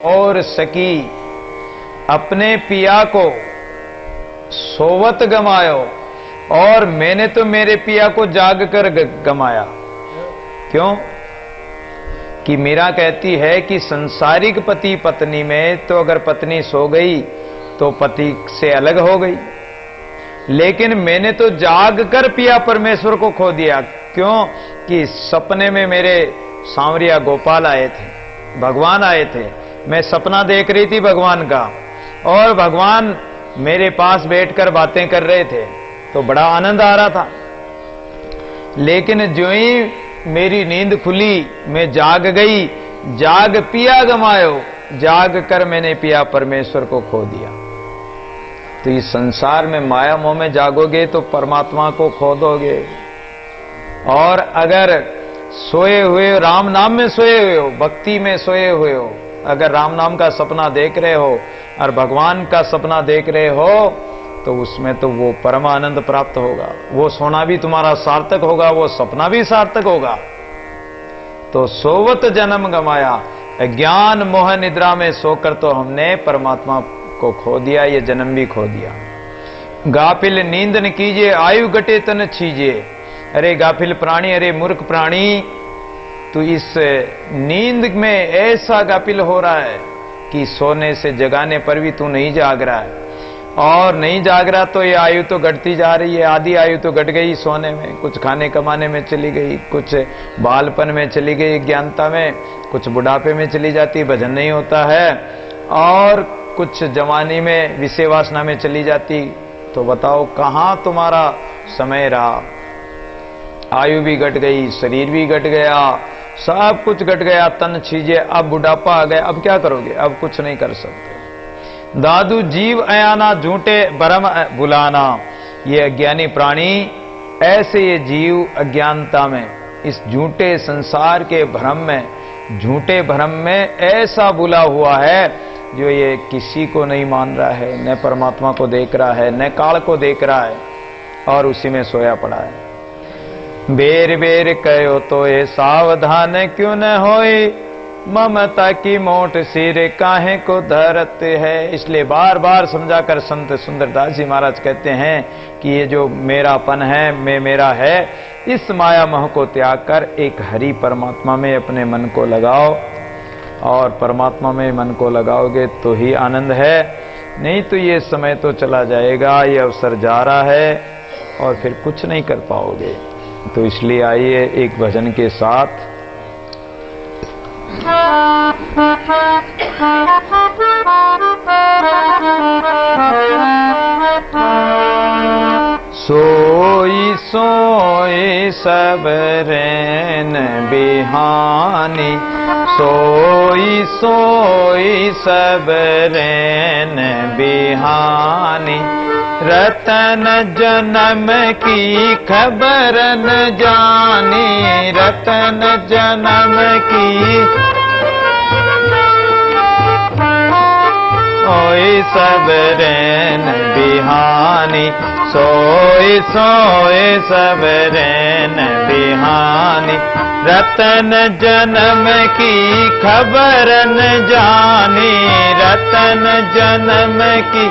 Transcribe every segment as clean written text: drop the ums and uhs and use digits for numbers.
और सकी अपने पिया को सोवत गमायो, और मैंने तो मेरे पिया को जाग कर गमाया। क्यों? कि मीरा कहती है कि संसारिक पति पत्नी में तो अगर पत्नी सो गई तो पति से अलग हो गई, लेकिन मैंने तो जाग कर पिया परमेश्वर को खो दिया। क्यों? कि सपने में मेरे सांवरिया गोपाल आए थे, भगवान आए थे, मैं सपना देख रही थी भगवान का, और भगवान मेरे पास बैठकर बातें कर रहे थे, तो बड़ा आनंद आ रहा था। लेकिन जो ही मेरी नींद खुली, मैं जाग गई, जाग पिया गमायो, जाग कर मैंने पिया परमेश्वर को खो दिया। तो इस संसार में माया मोह में जागोगे तो परमात्मा को खो दोगे। और अगर सोए हुए राम नाम में सोए हुए हो, भक्ति में सोए हुए हो, अगर राम नाम का सपना देख रहे हो और भगवान का सपना देख रहे हो, तो उसमें तो वो परम आनंद प्राप्त होगा। वो सोना भी तुम्हारा सार्थक होगा, वो सपना भी सार्थक होगा। तो सोवत जन्म गमाया, ज्ञान मोह निद्रा में सोकर तो हमने परमात्मा को खो दिया, ये जन्म भी खो दिया। गाफिल नींद न कीजिए, आयु घटे तन छीजिए। अरे गाफिल प्राणी, अरे मूर्ख प्राणी, तो इस नींद में ऐसा गाफिल हो रहा है कि सोने से जगाने पर भी तू नहीं जाग रहा है, और नहीं जाग रहा तो ये आयु तो घटती जा रही है। आधी आयु तो घट गई सोने में, कुछ खाने कमाने में चली गई, कुछ बालपन में चली गई ज्ञानता में, कुछ बुढ़ापे में चली जाती, भजन नहीं होता है, और कुछ जवानी में विषय वासना में चली जाती। तो बताओ कहां तुम्हारा समय रहा? आयु भी घट गई, शरीर भी घट गया, सब कुछ घट गया, तन छीजे, अब बुढ़ापा आ गया, अब क्या करोगे? अब कुछ नहीं कर सकते। दादू जीव अयाना, झूठे भ्रम बुलाना। ये अज्ञानी प्राणी, ऐसे ये जीव अज्ञानता में, इस झूठे संसार के भ्रम में, झूठे भ्रम में ऐसा बुला हुआ है, जो ये किसी को नहीं मान रहा है, न परमात्मा को देख रहा है, न काल को देख रहा है, और उसी में सोया पड़ा है। बेर बेर कहो तो ये सावधान क्यों न होए, ममता की मोट सिर काहे को धरत है। इसलिए बार बार समझाकर संत सुंदरदास जी महाराज कहते हैं कि ये जो मेरापन है, मैं मेरा है, इस माया मोह को त्याग कर एक हरि परमात्मा में अपने मन को लगाओ, और परमात्मा में मन को लगाओगे तो ही आनंद है। नहीं तो ये समय तो चला जाएगा, ये अवसर जा रहा है, और फिर कुछ नहीं कर पाओगे। तो इसलिए आइए एक भजन के साथ। सोई सोई सब रैन बिहानी, सोई सोई सब रैन बिहानी, रतन जन्म की खबर न जानी, रतन जन्म की सोई सब रैन बिहानी, सोई सोई सब रैन बिहानी, रतन जन्म की खबर न जानी, रतन जन्म की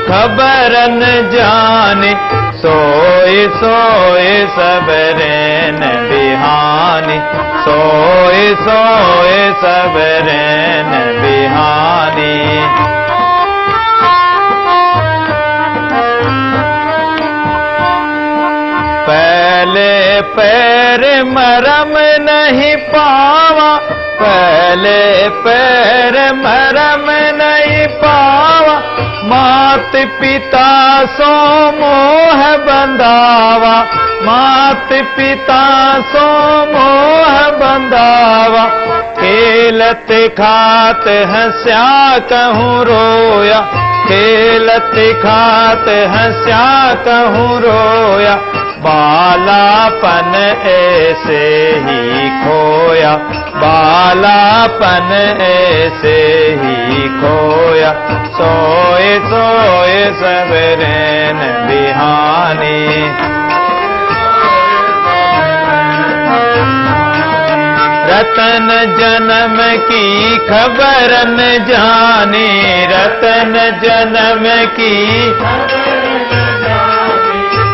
खबर न जानी, सोई सोई सब रैन बिहानी, सोई सोई सब रैन बिहानी। पहले पैर मरम नहीं पावा, पहले पैर मरम नहीं पावा, मात पिता सो मोह बंधावा, मात पिता सो मोह बंधावा, खेलत खात हंस्या कहूँ रोया, खेलत खात हंस्या कहूँ रोया, बालापन ऐसे ही खोया, बालापन ऐसे ही खोया, सोए सोए सब रैन बिहानी, रतन जन्म की खबर न जाने, रतन जन्म की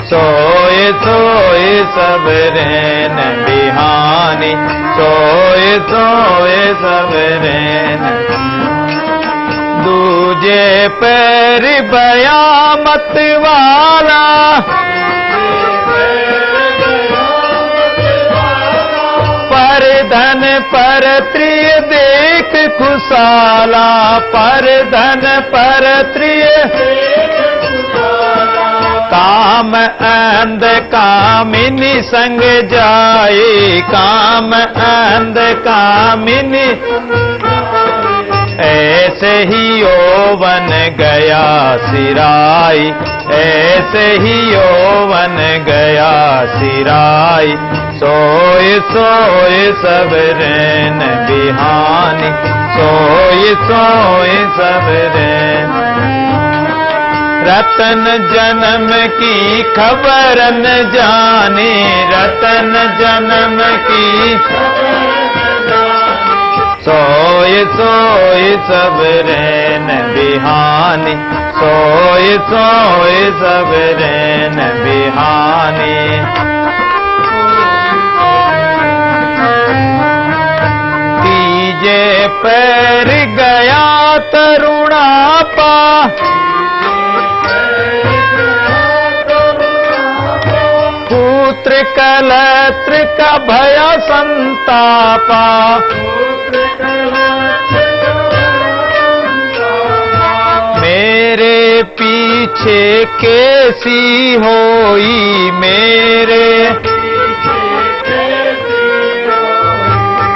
सोए सोए सब रैन बिहानी, सोए सोए सब रैन। दूजे पैर बयामत वाला, पर धन पर त्रिय देख खुशाला, पर धन पर त्रिय काम अंध कामिनी संग जाए, काम अंध कामिनी ऐसे ही यौवन गया सिराई, ऐसे ही यौवन गया सिराई। सोए सोए सब रैन बिहानी, सोए सोए सब रैन। रतन जन्म की खबर न जाने, रतन जन्म की सोए सोए सब रैन बिहानी, सोए सोए सब रैन बिहानी। तीजे पैर गया तरुणापा, पुत्र कलत्र का भय संतापा, मेरे पीछे कैसी होई, मेरे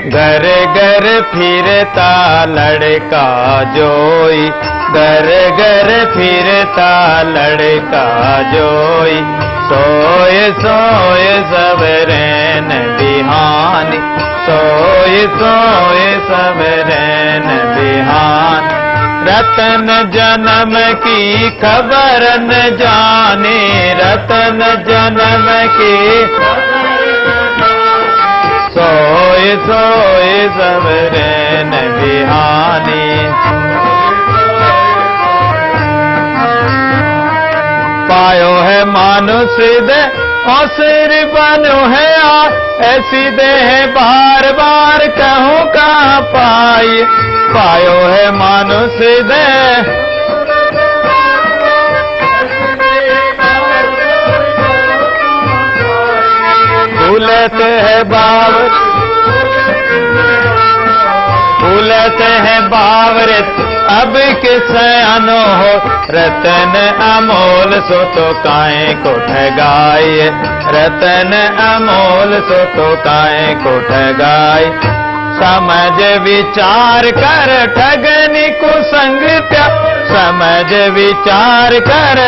घर घर फिरता लड़का जोई, घर घर फिरता लड़का जोई। सोए सोए सब रैन बिहानी, सोए सोए सब रैन बिहानी। रतन जन्म की खबर न जाने, रतन जन्म की सोए सोए सब रैन बिहानी। पायो है मानुष दे औसर बनो है आ, ऐसी देह बार बार कहूँ कहाँ पाई। पायो है मानुष दे भूलत है बावर, भूलत है बावरत अब किस अनो हो। रतन अमोल सो तो काहे को ठगाए, रतन अमोल सो तो काहे को ठगाए। समझ विचार कर ठगनी को संग त्या, समझ विचार कर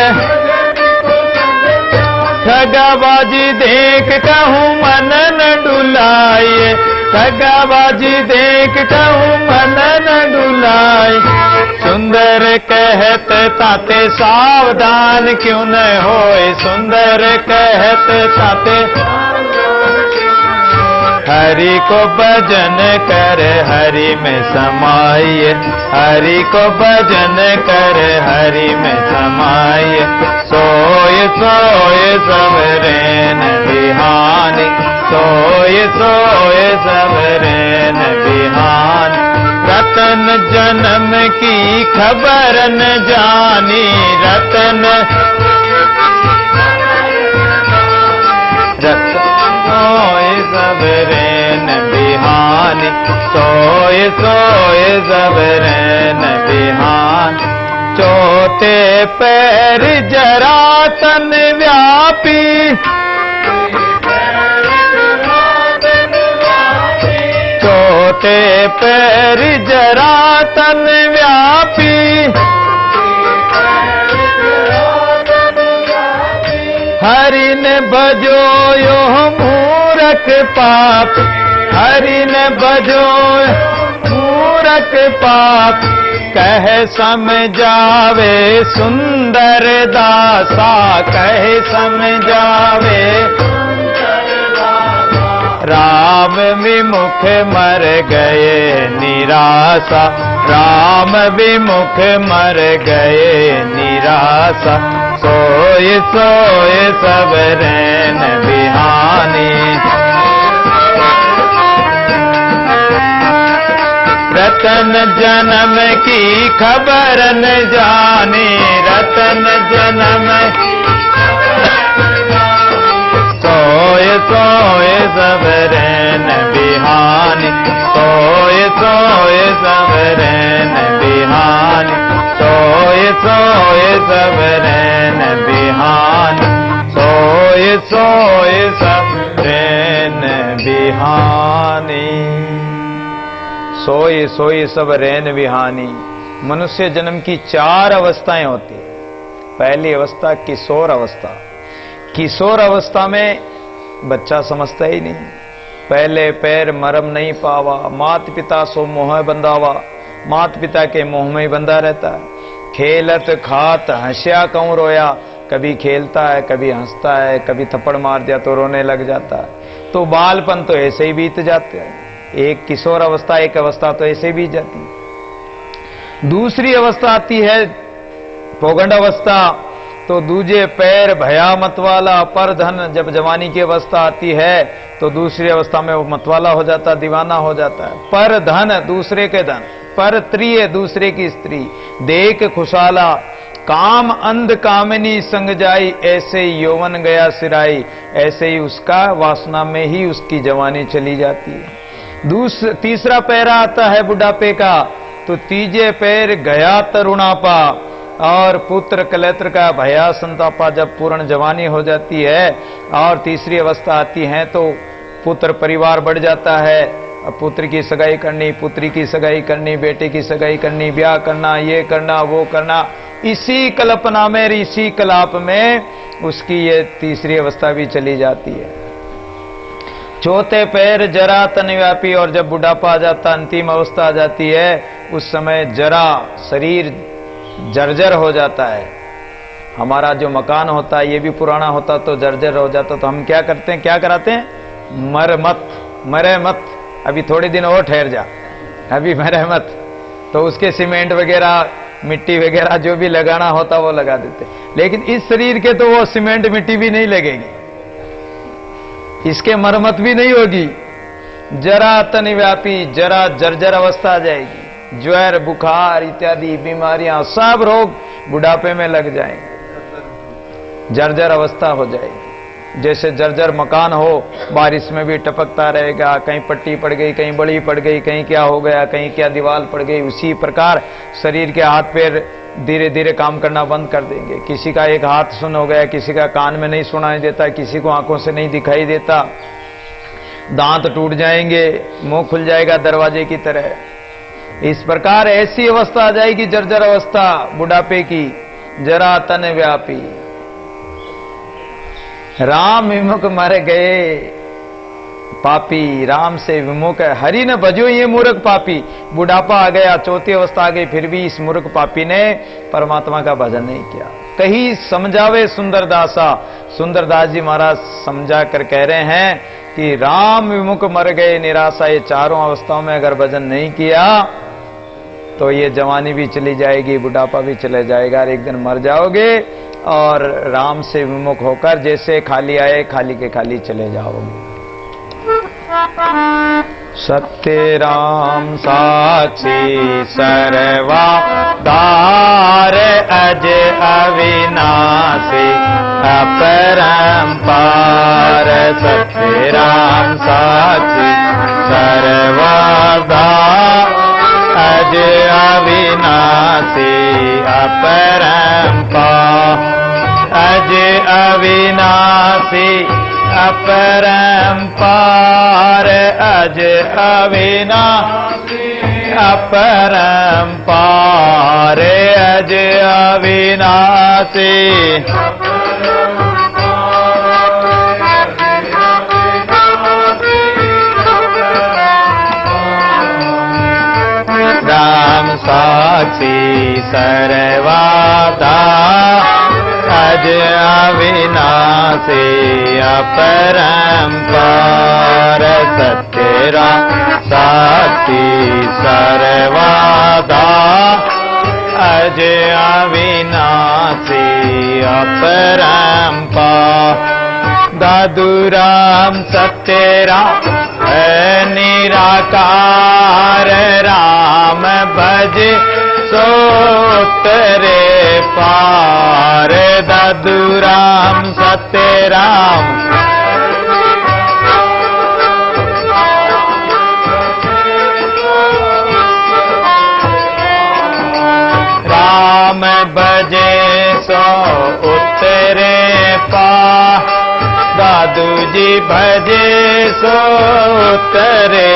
ठगाबाजी देख कहूँ मन न डुलाए, ठगाबाजी देख कहूँ मन न डुलाए। सुंदर कहत ताते सावधान क्यों न होए, सुंदर कहत ताते हरि को भजन कर हरि में समाइए, हरि को भजन कर हरि में समाइए। सोए सोए सब रैन बिहानी, सोए सोए सब रैन बिहानी। रतन जन्म की खबर न जानी, रतन सोए सब रैन बिहानी, सोए सोए सब रैन बिहानी। चौथे पैर जरातन व्यापी, चौथे पैर जरातन व्यापी। हरि ने भजो यो मूरख पाप, हरि ने भजो मूरख पाप। कह समझावे सुंदर दासा, कह समझावे राम विमुख मर गए निराशा, राम विमुख मर गए निराशा। सोए सोए सब रैन बिहानी, रतन जन्म की खबर न जाने, रतन जन्म सोए सोए सब रैन बिहानी, सोए सोए सब रैन बिहानी, सोए सोए सब रैन बिहानी, सोए सोए सब रैन बिहानी। सोए सोए सब रैन बिहानी। मनुष्य जन्म की 4 अवस्थाएं होती है। पहली अवस्था किशोर अवस्था। किशोर अवस्था में बच्चा समझता ही नहीं, पहले पैर मरम नहीं पावा, मात पिता सो मोह बंधावा, मात पिता के मोह में ही बंधा रहता है। खेलत खात हंस्या कहूं रोया, कभी खेलता है, कभी हंसता है, कभी थप्पड़ मार दिया तो रोने लग जाता है। तो बालपन तो ऐसे ही बीत जाते हैं। एक किशोर अवस्था, एक अवस्था तो ऐसे बीत जाती है। दूसरी अवस्था आती है पौगंड अवस्था, तो दूजे पैर भया मतवाला पर धन। जब जवानी की अवस्था आती है तो दूसरी अवस्था में वो मतवाला हो जाता, दीवाना हो जाता है। पर धन दूसरे के धन, पर त्रिय दूसरे की स्त्री, देख खुशाला काम अंध कामिनी संग जाई, ऐसे ही यौवन गया सिराई, ऐसे ही उसका वासना में ही उसकी जवानी चली जाती है। तीसरा पैरा आता है बुढ़ापे का, तो तीजे पैर गया तरुणापा, और पुत्र कलेत्र का भया संतापा। जब पूर्ण जवानी हो जाती है और तीसरी अवस्था आती है तो पुत्र परिवार बढ़ जाता है। अब पुत्र की सगाई करनी, पुत्री की सगाई करनी, बेटे की सगाई करनी, ब्याह करना, ये करना, वो करना, इसी कल्पना में, इसी कलाप में उसकी ये तीसरी अवस्था भी चली जाती है। चौथे पैर जरा तनव्यापी, और जब बुढ़ापा आ जाता, अंतिम अवस्था आ जाती है, उस समय जरा शरीर जर्जर हो जाता है। हमारा जो मकान होता है ये भी पुराना होता तो जर्जर हो जाता, तो हम क्या करते हैं, क्या कराते हैं, मर मत, मरे मत, अभी थोड़े दिन और ठहर जा, अभी मरे मत। तो उसके सीमेंट वगैरह, मिट्टी वगैरह जो भी लगाना होता वो लगा देते। लेकिन इस शरीर के तो वो सीमेंट मिट्टी भी नहीं लगेगी, इसके मरम्मत भी नहीं होगी। जरा तनव्यापी, जरा जर्जर अवस्था आ जाएगी। ज्वर, बुखार इत्यादि बीमारियां, सब रोग बुढ़ापे में लग जाएंगे, जर्जर अवस्था हो जाएगी। जैसे जर्जर मकान हो, बारिश में भी टपकता रहेगा, कहीं पट्टी पड़ गई, कहीं बड़ी पड़ गई, कहीं क्या हो गया, कहीं क्या दीवार पड़ गई, उसी प्रकार शरीर के हाथ पैर धीरे धीरे काम करना बंद कर देंगे। किसी का एक हाथ सुन्न हो गया, किसी का कान में नहीं सुनाई देता, किसी को आंखों से नहीं दिखाई देता, दांत टूट जाएंगे, मुंह खुल जाएगा दरवाजे की तरह। इस प्रकार ऐसी अवस्था आ जाएगी, जर्जर अवस्था बुढ़ापे की, जरा तन व्यापी। राम विमुख मर गए पापी, राम से विमुख है, हरि न भजो ये मूर्ख पापी। बुढ़ापा आ गया, चौथी अवस्था आ गई, फिर भी इस मूर्ख पापी ने परमात्मा का भजन नहीं किया। कहीं समझावे सुंदरदासा, सुंदरदास जी महाराज समझा कर कह रहे हैं कि राम विमुख मर गए निराशा। ये चारों अवस्थाओं में अगर भजन नहीं किया तो ये जवानी भी चली जाएगी, बुढ़ापा भी चले जाएगा, और एक दिन मर जाओगे और राम से विमुख होकर जैसे खाली आए खाली के खाली चले जाओगे। सत्य राम साक्षी सर्वा दार अज अविनाशी अपरंपार। सत्य राम साक्षी सर्वा दार अज अविनाशी अपरंपार। अज अविनाशी अपरंपार। अज अविनाशी अपरंपार। अज अविनाशी राम साक्षी सर्वदा अज अविनाशी अपरंपार सत्यरा साक्षी सर्वधार अज अविनाशी अपरंपार दादूराम सत्यराम है निराकार राम भज सोतरे पार दादूराम सत्यराम राम भजे सो उतरे पार दादू जी भजे सो उतरे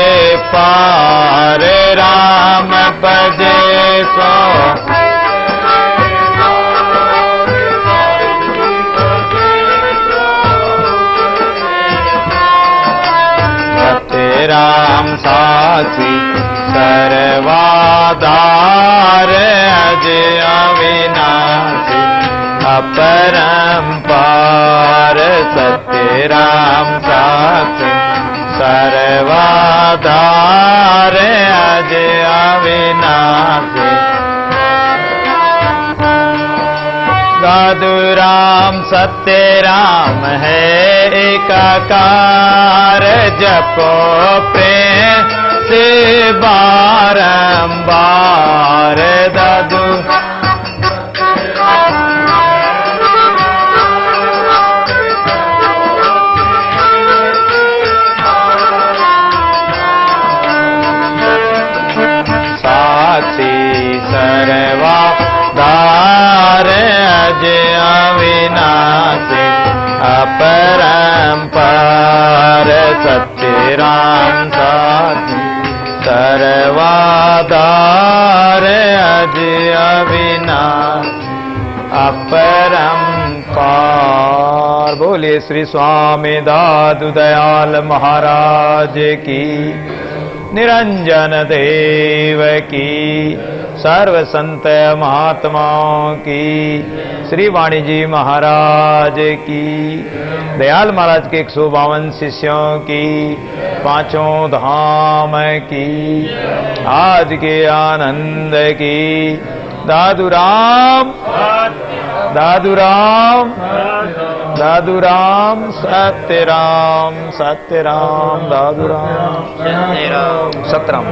पार राम भजे सो सत्यराम साक्षी सर्वाधार अज अविनाशी अपरंपार सत्यराम साक्षी सर्वाधार अज अविनाशी दादूराम सत्यराम है एकाकार जपो प्रेम से बारंबार दादू सर्वाधार अज अविनाशी अपरंपार सत्यराम साक्षी सर्वाधार अज अविनाशी अपरंपार। बोलिए श्री स्वामी दादू दयाल महाराज की, निरंजन देव की, सर्व संत महात्माओं की, श्री वाणी जी महाराज की, दयाल महाराज के 152 शिष्यों की, पांचों धाम की, आज के आनंद की। दादूराम दादूराम दादूराम सत्यराम सत्यराम दादूराम सत्यराम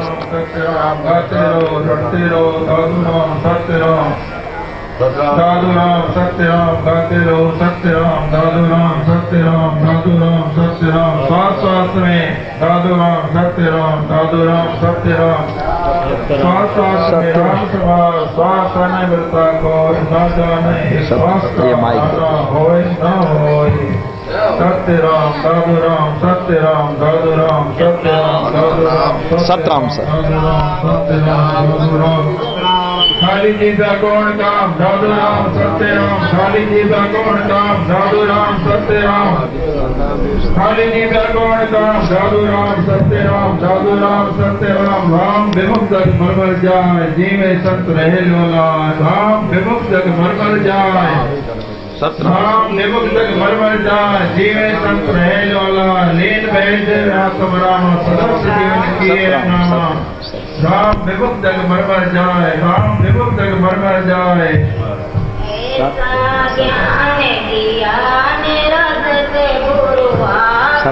दादूराम सत्यराम गाते रहो सत्यराम दादूराम सत्यराम दादूराम सत्यराम श्वास श्वास में दादूराम सत्यराम दादूराम सत्यराम श्वास श्वास में राम सभा श्वास नहीं मिलता को दादा नहीं श्वास होए न होए सत्यराम दादूराम सत्यराम दादूराम सत्यराम दादूराम सत्यराम सत्यराम खाली जीता कौन काम दादूराम सत्यराम खाली जीता कौन काम दादूराम सत्यराम खाली जीता कौन काम दादूराम सत्यराम दादूराम सत्यराम राम विमुख जग मरमर जाए जीवे संत रहे लोला राम विमुख जग मरमर जाए राम विमुख जग मरमर जाए जीवे संत रहे लोला लीन बैठ आत्म राम सदस्य जीवन किए नामा राम विमुख जग मरमर जाए राम विमुख जग मरमर जाए ज्ञान दिया निरंतर गुरु आप